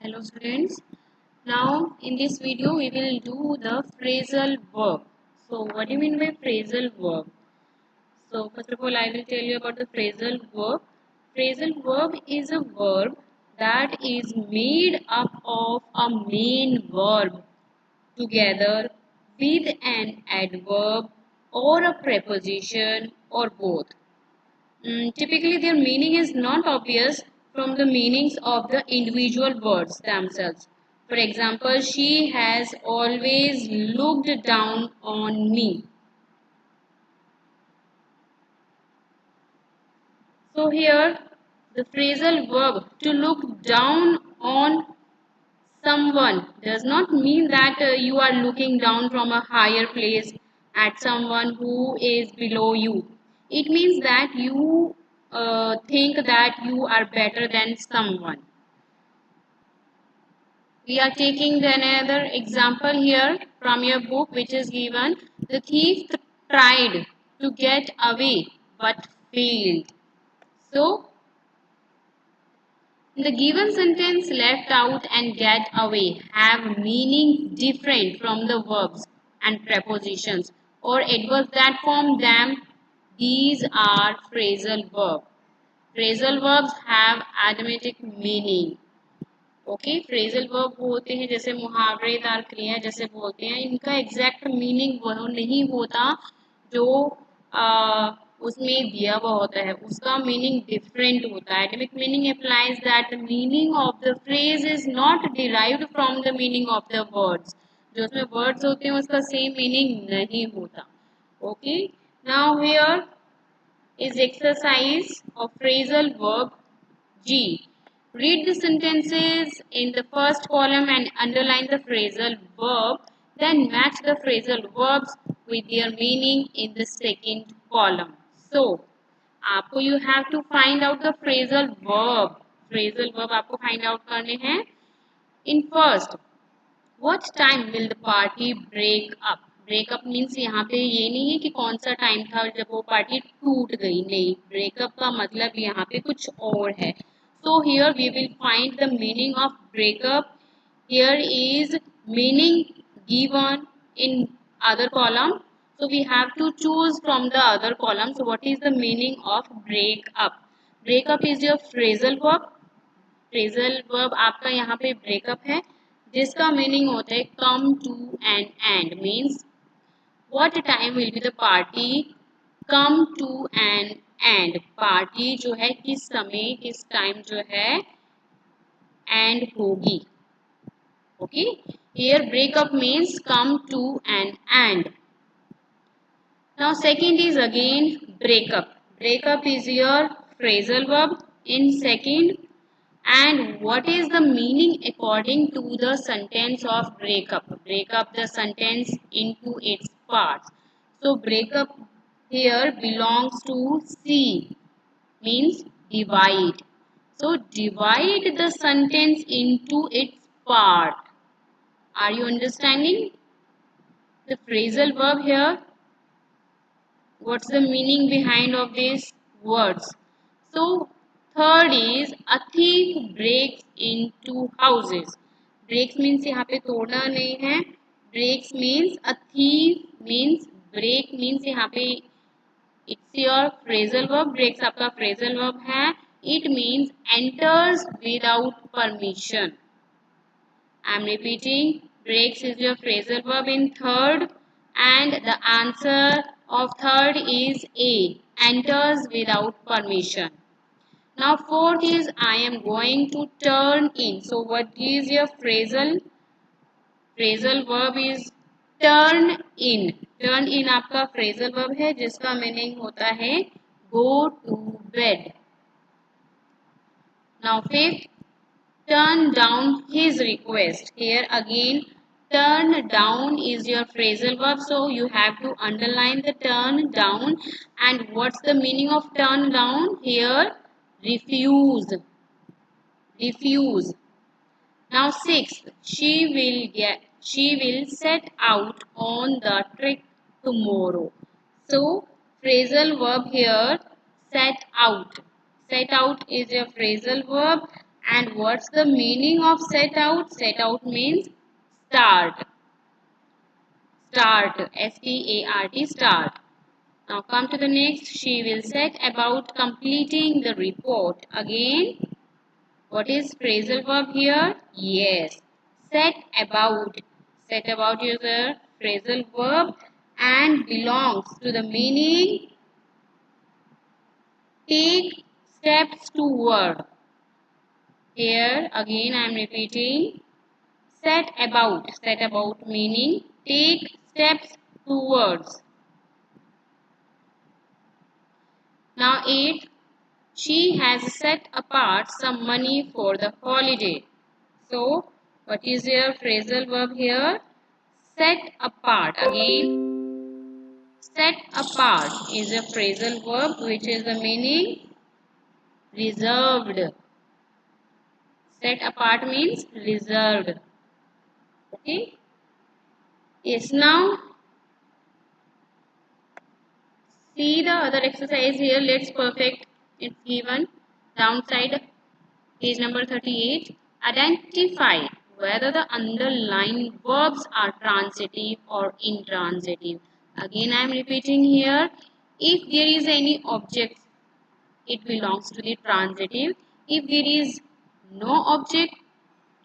Hello students. Now in this video we will do the phrasal verb. So what do you mean by phrasal verb? So first of all I will tell you about the phrasal verb. Phrasal verb is a verb that is made up of a main verb together with an adverb or a preposition or both. Typically, their meaning is not obvious from the meanings of the individual words themselves. For example, she has always looked down on me. So, here the phrasal verb to look down on someone does not mean that you are looking down from a higher place at someone who is below you. It means that you think that you are better than someone. We are taking another example here from your book, which is given. The thief tried to get away but failed. So, the given sentence left out and get away have meaning different from the verbs and prepositions or adverbs that form them. These are phrasal verbs. Phrasal verbs have idiomatic meaning. Okay phrasal verb होते हैं जैसे मुहावरेदार क्रिया जैसे बोलते हैं इनका exact meaning वो नहीं होता जो उसमें दिया हुआ होता है उसका मीनिंग डिफरेंट होता है atomic meaning implies that the meaning of the phrase is not derived from the meaning of the words जो उसमें वर्ड्स होते हैं उसका सेम मीनिंग नहीं होता okay now here is exercise of phrasal verb G. Read the sentences in the first column and underline the phrasal verb. Then match the phrasal verbs with their meaning in the second column. So, आपको you have to find out the phrasal verb. Phrasal verb आपको find out करने हैं. In first, what time will the party break up? Breakup means यहाँ पे ये नहीं है कि कौन सा टाइम था जब वो पार्टी टूट गई नहीं ब्रेकअप का मतलब यहाँ पे कुछ और है so here we will find the meaning of breakup here is meaning given in other column so we have to choose from the other column so what is the meaning of break up is your phrasal verb phrasal verb आपका यहाँ पे break up है जिसका meaning होता है come to an end means what time will be the party come to an end party जो है किस समय किस टाइम जो है एंड होगी okay here break up means come to an end now second is again breakup is your phrasal verb in second and what is the meaning according to the sentence of break up the sentence into its parts so breakup here belongs to C means divide so divide the sentence into its part are you understanding the phrasal verb here what's the meaning behind of these words so third is a thief breaks into houses breaks means यहाँ पे तोड़ना नहीं है breaks means a thief means break means यहाँ पे it's your phrasal verb breaks आपका phrasal verb है it means enters without permission I'm repeating, breaks is your phrasal verb in third and the answer of third is A, enters without permission. Now fourth is I am going to turn in. So what is your phrasal? Phrasal verb is turn in. Turn in आपका phrasal verb है जिसका meaning होता है go to bed. Now fifth, turn down his request. Here again, turn down is your phrasal verb. So you have to underline the turn down. And what's the meaning of turn down? Here, refuse. Refuse. Now sixth, she will set out on the trip tomorrow. So phrasal verb here, set out. Set out is a phrasal verb And what's the meaning of set out? Set out means start. Start. S-T-A-R-T. Start. Now come to the next. She will set about completing the report. Again, what is phrasal verb here? Yes. Set about. Set about is a phrasal verb and belongs to the meaning take steps toward. Here again I am repeating. Set about. Set about meaning take steps towards. Now 8. She has set apart some money for the holiday. So, what is your phrasal verb here? Set apart. Again, set apart is a phrasal verb which is the meaning reserved. Set apart means reserved. Okay. Yes, now see the other exercise here. Let's perfect. It's given. Downside page number 38. Identify whether the underlined verbs are transitive or intransitive. Again, I am repeating here. If there is any object, it belongs to the transitive. If there is no object,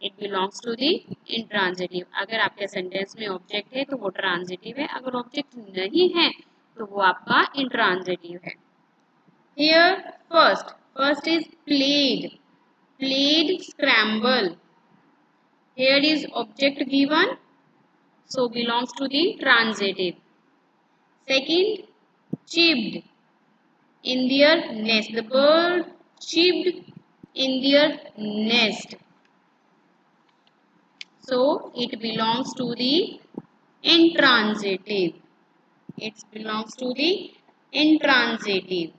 it belongs to the intransitive. अगर आपके sentence में object है तो वो transitive है, अगर object नहीं है तो वो आपका इंट्रांजिटिव है. Here first is played. Played scramble. Here is object given, so belongs to the transitive. Second, chipped in their nest. The bird chipped in their nest. So it belongs to the intransitive. It belongs to the intransitive.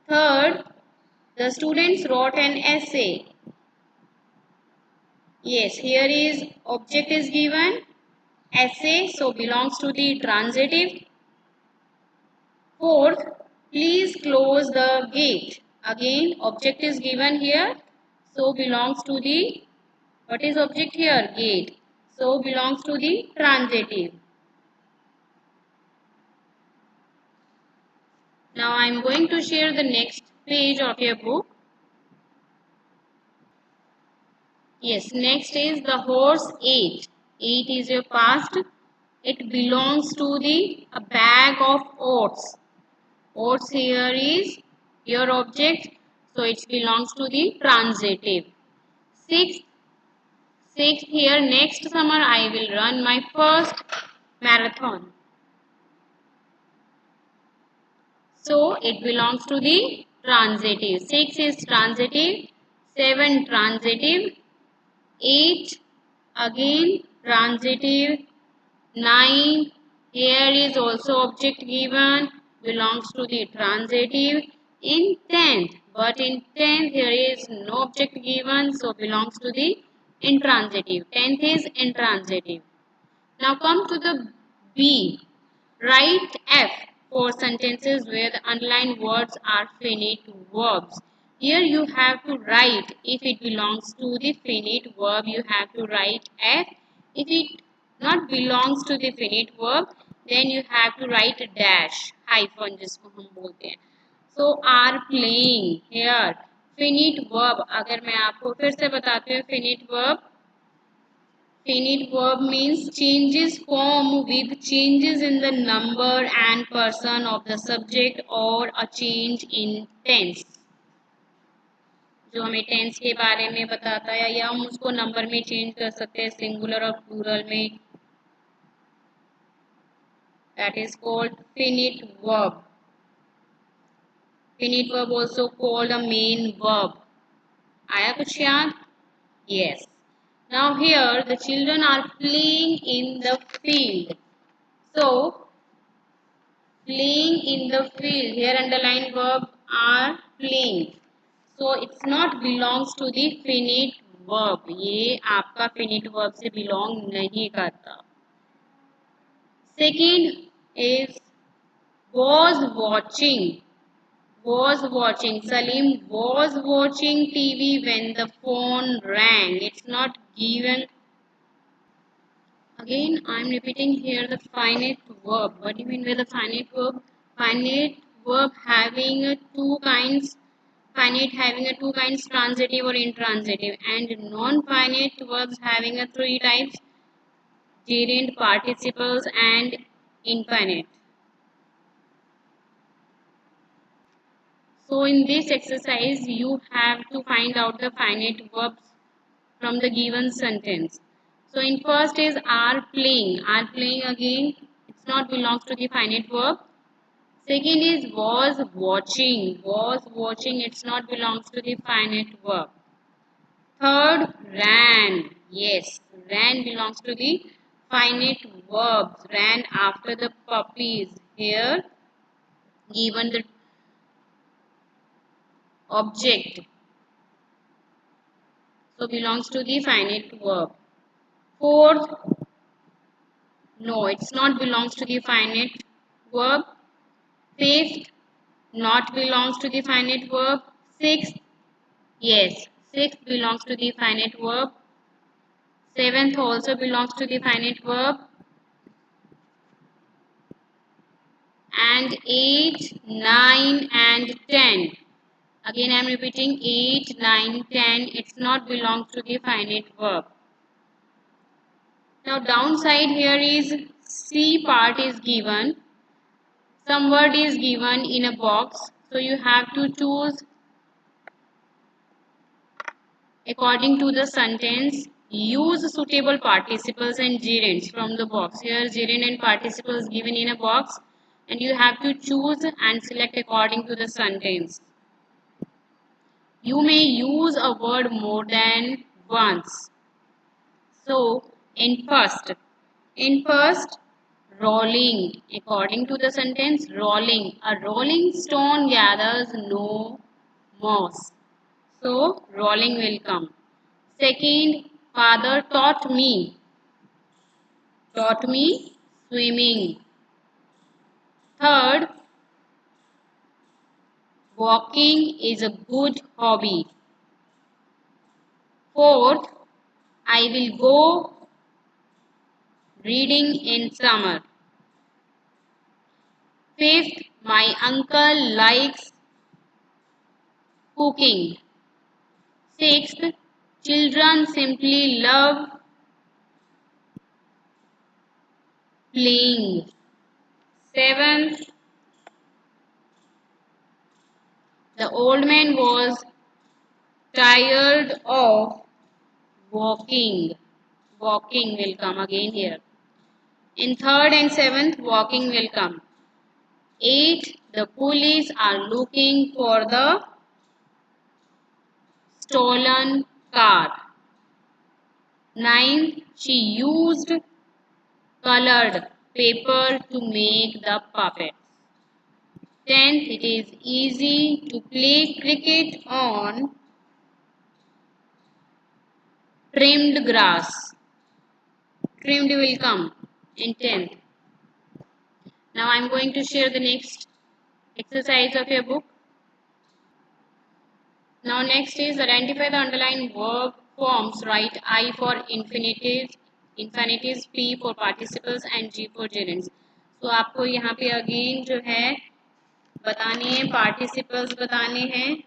Third, the students wrote an essay. Yes, here is object is given, essay, so belongs to the transitive. Fourth, please close the gate. Again, object is given here, so belongs to the, what is object here? Gate. So belongs to the transitive. Now I am going to share the next page of your book. Yes, next is the horse ate. Ate is your past. It belongs to the a bag of oats. Oats here is your object, so it belongs to the transitive. Sixth, here next summer I will run my first marathon. So it belongs to the transitive. 6 is transitive, 7 transitive, 8 again transitive, 9 here is also object given, belongs to the transitive. In 10th, but in 10th here is no object given, so belongs to the intransitive. 10th is intransitive. Now come to the B. Write F for sentences where the underlined words are finite verbs. Here you have to write, if it belongs to the finite verb, you have to write F. If it not belongs to the finite verb, then you have to write a dash, hyphen जिसको हम बोलते हैं. So are playing here. Finite verb, अगर मैं आपको फिर से बताती हूँ finite verb. Finite verb means changes form with changes in the number and person of the subject or a change in tense. जो हमें टेंस के बारे में बताता है या हम उसको नंबर में चेंज कर सकते हैं सिंगुलर और प्लूरल में. That is called finite verb. Finite verb also called a main verb. आया कुछ याद? Yes. Now here the children are playing in the field. So playing in the field, here underlined verb are playing. So it's not belongs to the finite verb. ये आपका finite verb से belong नहीं करता. Second is Was watching. Was watching. Salim was watching TV when the phone rang. It's not given. Again, I'm repeating here the finite verb. What do you mean by the finite verb? Finite verb having a two kinds. Finite having a two kinds, transitive or intransitive, and non-finite verbs having a three types: gerund, participles, and infinite. So in this exercise, you have to find out the finite verbs from the given sentence. So in first is are playing. Are playing again, it's not belongs to the finite verb. Second is was watching. Was watching, it's not belongs to the finite verb. Third, ran. Yes, ran belongs to the finite verbs. Ran after the puppies. Here, given the object, so belongs to the finite verb. Fourth, no, it's not belongs to the finite verb. Fifth, not belongs to the finite verb. Sixth, yes, sixth belongs to the finite verb. Seventh also belongs to the finite verb. And 8, 9 and 10. Again I am repeating 8, 9, 10. It's not belongs to the finite verb. Now downside here is C part is given. Some word is given in a box. So you have to choose according to the sentence. Use suitable participles and gerunds from the box. Here gerund and participles given in a box, and you have to choose and select according to the sentence. You may use a word more than once. So, in first, rolling. According to the sentence, rolling. A rolling stone gathers no moss. So, rolling will come. Second, father taught me swimming. Third, walking is a good hobby. Fourth, I will go reading in summer. Fifth, my uncle likes cooking. Sixth, children simply love playing. Seventh, the old man was tired of walking. Walking will come again here. In third and seventh, walking will come. Eighth, the police are looking for the stolen car. Ninth, she used colored paper to make the puppets. 10th, it is easy to play cricket on trimmed grass. Trimmed will come in 10th. Now I am going to share the next exercise of your book. Now next is identify the underlined verb forms. Write I for infinitives, P for participles and G for gerunds. So आपको यहाँ पे again जो है बताने हैं, participles बताने हैं,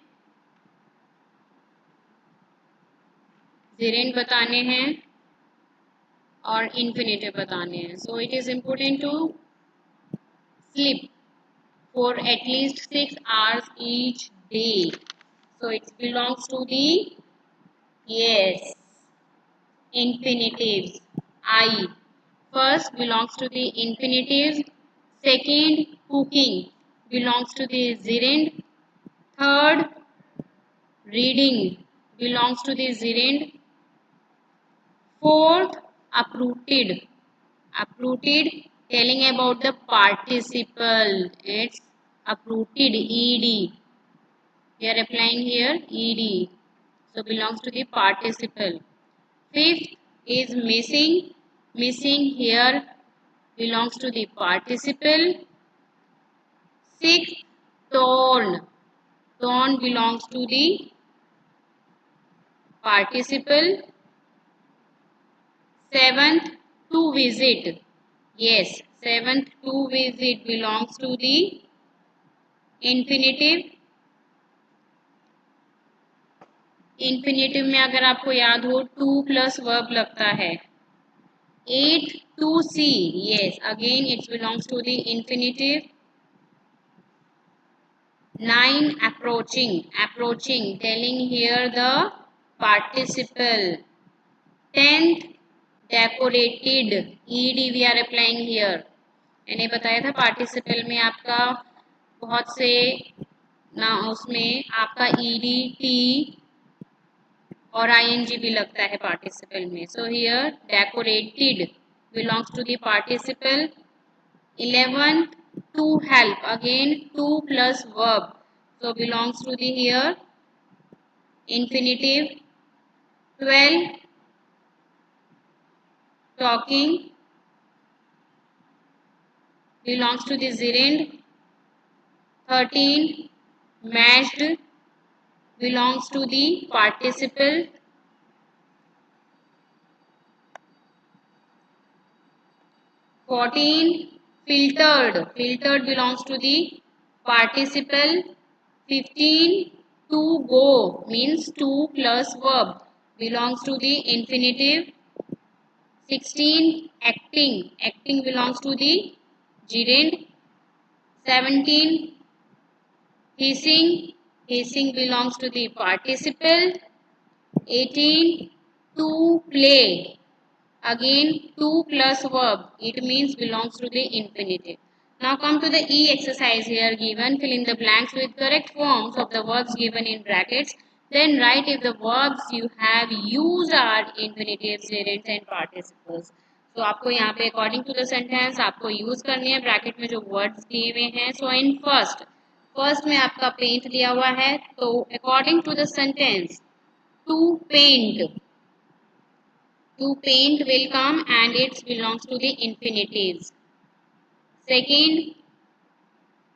gerund बताने हैं और infinitive बताने हैं. So it is important to sleep for at least 6 hours each day. So it belongs to the, yes, infinitives. I first belongs to the infinitives. Second, cooking belongs to the gerund. Third, reading belongs to the gerund. Fourth, uprooted. Uprooted, telling about the participle. It's uprooted, ed. We are applying here ed. So belongs to the participle. Fifth is missing. Missing here belongs to the participle. Sixth, torn. Torn belongs to the participle. Seventh, to visit. Yes, seventh, to visit belongs to the infinitive. infinitive में अगर आपको याद हो two plus verb लगता है. 8, to see. Yes, again it belongs to the infinitive. 9, approaching. Approaching, telling here the participle. 10th, decorated. ed we are applying here. मैंने बताया था पार्टिसिपल में आपका बहुत से ना उसमें आपका ed t और ing भी लगता है पार्टिसिपल में. So here decorated belongs to the participle. 11th, to help. Again 2 plus verb, so belongs to the here infinitive. 12, talking belongs to the gerund. 13, matched belongs to the participle. 14, filtered. Filtered belongs to the participle. 15, to go means to plus verb belongs to the infinitive. 16, acting. Acting belongs to the gerund. 17, hissing. Hissing belongs to the participle. 18, to play. Again 2 plus verb, it means belongs to the infinitive. Now come to the E exercise here given. Fill in the blanks with correct forms of the verbs given in brackets. Then write if the verbs you have used are infinitives, gerunds and participles. So आपको यहाँ पे according to the sentence आपको use करनी है bracket में जो words दिए हुए हैं. So in first में आपका paint दिया हुआ है. तो according to the sentence, to paint. To paint will come and it belongs to the infinitives. Second,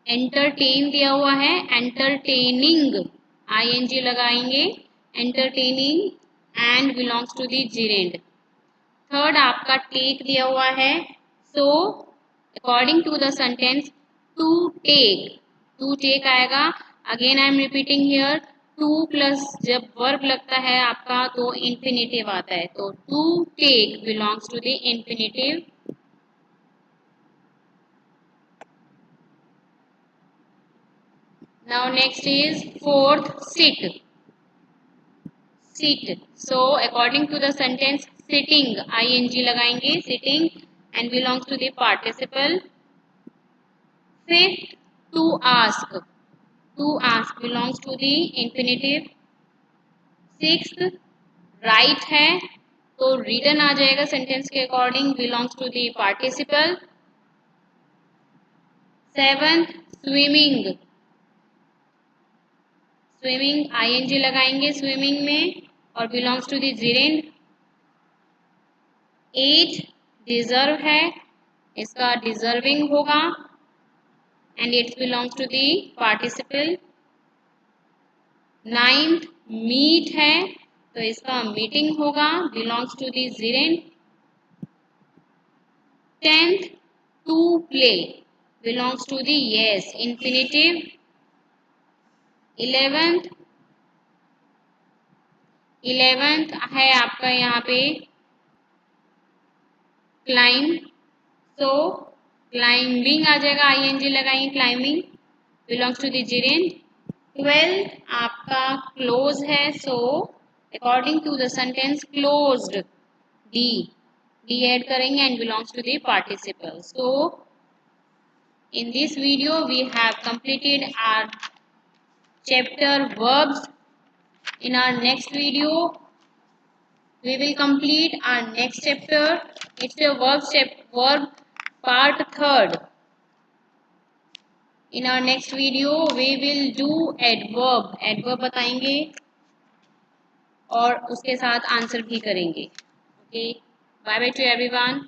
entertain दिया हुआ है. entertaining ing लगाएंगे. entertaining and belongs to the gerund. Third, आपका take दिया हुआ है. So according to the sentence, to take आएगा. Again I am repeating here, to plus जब वर्ब लगता है आपका तो इंफिनिटिव आता है. तो to take belongs to the infinitive. Now next is fourth, sit. So according to the sentence, sitting ing लगाएंगे. Sitting and belongs to the participle. Fifth, to ask. To ask belongs to the infinitive. Sixth, write है तो written आ जाएगा sentence के according, belongs to the participle. Seventh, swimming. Swimming ing लगाएंगे swimming में और belongs to the gerund. 8, deserve है, इसका डिजर्विंग होगा and it's belongs to the participle. 9th, meet है तो इसका मीटिंग होगा, belongs to the gerund. 10th, to play belongs to the yes infinitive. 11th है आपका यहाँ पे क्लाइम. सो क्लाइंबिंग आ जाएगा, ing लगाएंगे climbing, belongs to the gerund. 12th आपका क्लोज है. So according to the sentence, closed D add करेंगे and belongs to the participle. सो in this video we have completed our chapter verbs. In our next video we will complete our next chapter. It's a verb part 3rd. In our next video we will do adverb बताएंगे और उसके साथ answer भी करेंगे. Okay, bye bye to everyone.